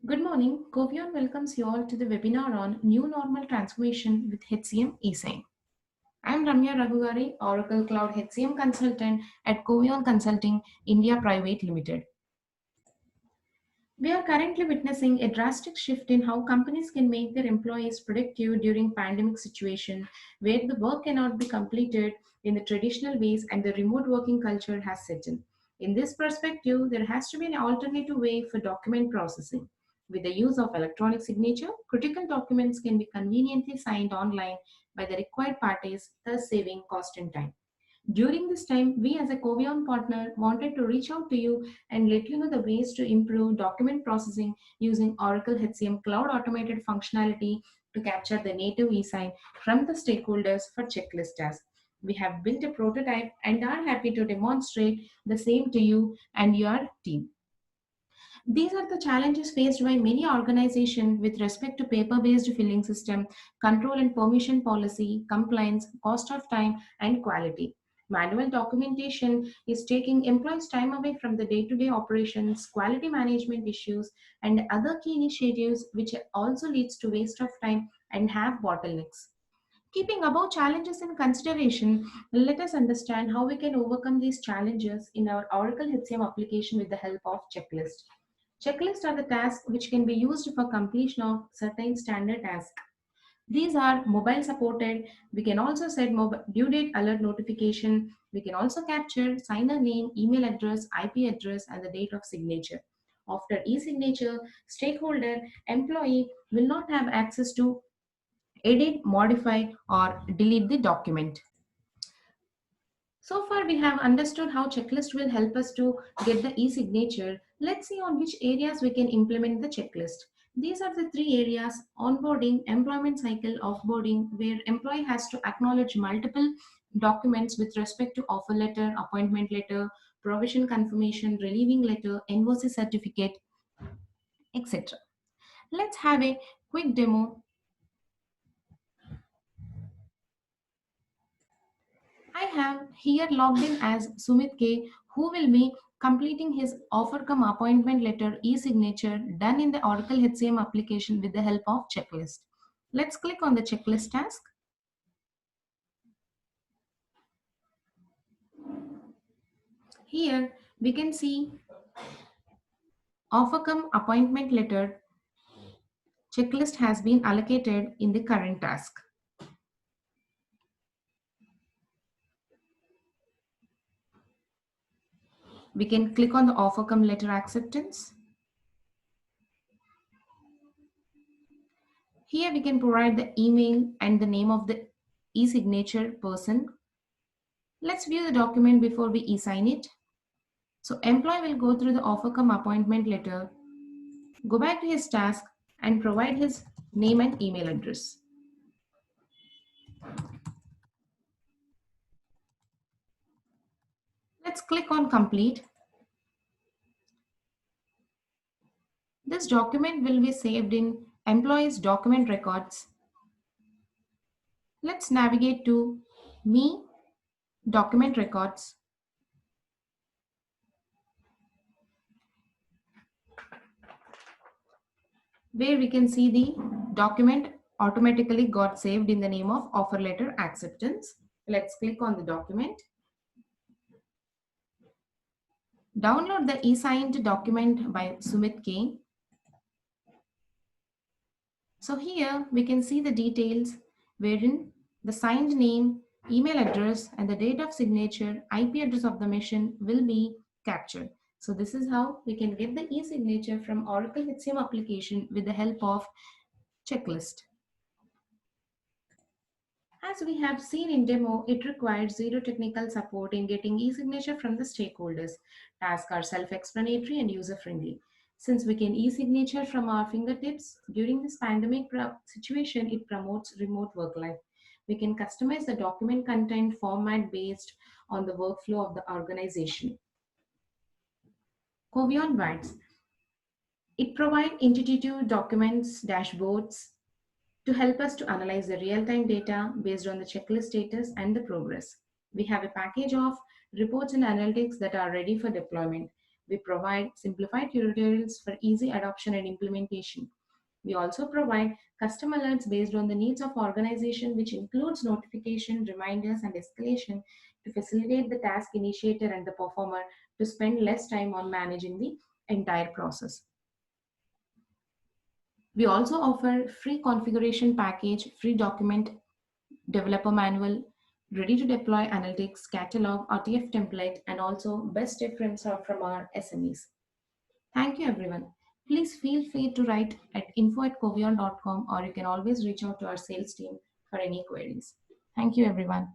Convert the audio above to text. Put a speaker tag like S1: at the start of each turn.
S1: Good morning. Covion welcomes you all to the webinar on New Normal Transformation with HCM eSign. I am Ramya Raghugari, Oracle Cloud HCM Consultant at Covion Consulting India Private Limited. We are currently witnessing a drastic shift in how companies can make their employees productive during pandemic situation where the work cannot be completed in the traditional ways and the remote working culture has set in. In this perspective, there has to be an alternative way for document processing. With the use of electronic signature, critical documents can be conveniently signed online by the required parties, thus saving cost and time. During this time, we as a Covion partner wanted to reach out to you and let you know the ways to improve document processing using Oracle HCM Cloud Automated functionality to capture the native e-sign from the stakeholders for checklist tasks. We have built a prototype and are happy to demonstrate the same to you and your team. These are the challenges faced by many organizations with respect to paper-based filling system, control and permission policy, compliance, cost of time, and quality. Manual documentation is taking employees' time away from the day-to-day operations, quality management issues, and other key initiatives, which also leads to waste of time and have bottlenecks. Keeping above challenges in consideration, let us understand how we can overcome these challenges in our Oracle HCM application with the help of checklist. Checklists are the tasks which can be used for completion of certain standard tasks. These are mobile supported. We can also set mobile due date alert notification. We can also capture signer name, email address, IP address, and the date of signature. After e-signature, stakeholder, employee will not have access to edit, modify, or delete the document. So far, we have understood how checklist will help us to get the e-signature. Let's see on which areas we can implement the checklist. These are the three areas: onboarding, employment cycle, offboarding, where employee has to acknowledge multiple documents with respect to offer letter, appointment letter, provision confirmation, relieving letter, NOC certificate, etc. Let's have a quick demo. I have here logged in as Sumit K, who will be completing his offer come appointment letter e-signature done in the Oracle HCM application with the help of checklist. Let's click on the checklist task. Here we can see offer come appointment letter checklist has been allocated in the current task. We can click on the offer come letter acceptance. Here we can provide the email and the name of the e-signature person. Let's view the document before we e-sign it. So employee will go through the offer come appointment letter, go back to his task and provide his name and email address. Let's click on complete. This document will be saved in employees document records. Let's navigate to me document records. Where we can see the document automatically got saved in the name of offer letter acceptance. Let's click on the document. Download the e-signed document by Sumit K. So here we can see the details wherein the signed name, email address, and the date of signature, IP address of the machine will be captured. So this is how we can get the e-signature from Oracle HCM application with the help of checklist. As we have seen in demo, it requires zero technical support in getting e-signature from the stakeholders. Tasks are self-explanatory and user-friendly. Since we can e-signature from our fingertips, during this pandemic situation, it promotes remote work life. We can customize the document content format based on the workflow of the organization. Covion Vats. It provides intuitive documents, dashboards, to help us to analyze the real-time data based on the checklist status and the progress. We have a package of reports and analytics that are ready for deployment. We provide simplified tutorials for easy adoption and implementation. We also provide custom alerts based on the needs of organization, which includes notification, reminders, and escalation to facilitate the task initiator and the performer to spend less time on managing the entire process. We also offer free configuration package, free document developer manual, ready to deploy analytics, catalog, RTF template, and also best reference from our SMEs. Thank you, everyone. Please feel free to write at info@covion.com, or you can always reach out to our sales team for any queries. Thank you, everyone.